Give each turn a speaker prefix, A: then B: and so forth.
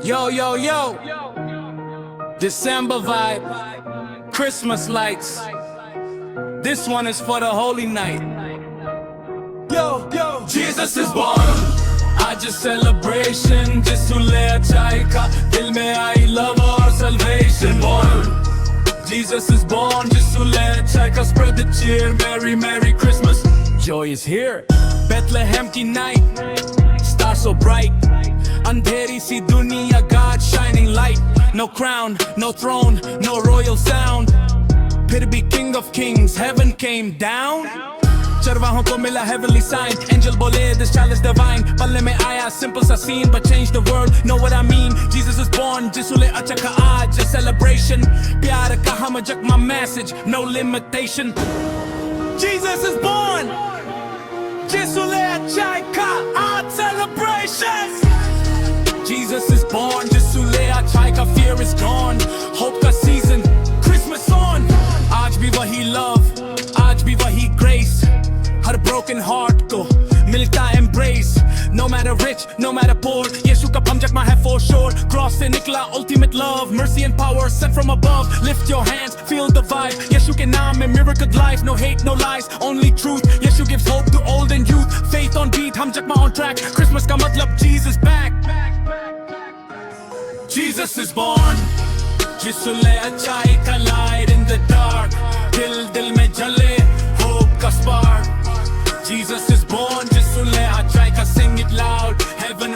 A: Yo, yo, yo, December vibe, Christmas lights. This one is for the holy night. Yo, yo, Jesus is born. आज celebration जिसू ले अच्छाई का दिल में आई love और salvation born. Jesus is born जिसू ले अच्छाई का spread the cheer. Merry Merry Christmas. Joy is here. Bethlehem की night, star so bright. अंधेरी सी दुनिया, God shining light. No crown, no throne, no royal sound. फिर भी King of Kings, heaven came down. चरवाहों को मिला heavenly sign. Angel बोले this child is divine. पल्ले में आया simple सा scene but changed the world. Know what I mean? Jesus is born. जिसू ले अच्छा का आज a celebration. प्यार का हम जग my message, no limitation. Jesus is born. जिसू ले अच्छा का आज celebration. Jesus is born, जिसू ले अच्छाई का fear is gone. Hope का season, Christmas on. आज भी वही love, आज भी वही grace. हर broken heart को मिलता embrace. No matter rich, no matter poor, यीशु का भमजकमा है for sure. Cross से निकला ultimate love, mercy and power sent from above. Lift your hands, feel the vibe. यीशु के नाम में miracle life, no hate, no lies, only truth. Yeshu gives hope to old and youth. Faith on beat, भमजकमा on track. Christmas का मतलब Jesus back. Jesus is born. जिसू ले अच्छाई का light in the dark. दिल में जले hope का spark. Jesus is born. जिसू ले अच्छाई का sing it loud. Heaven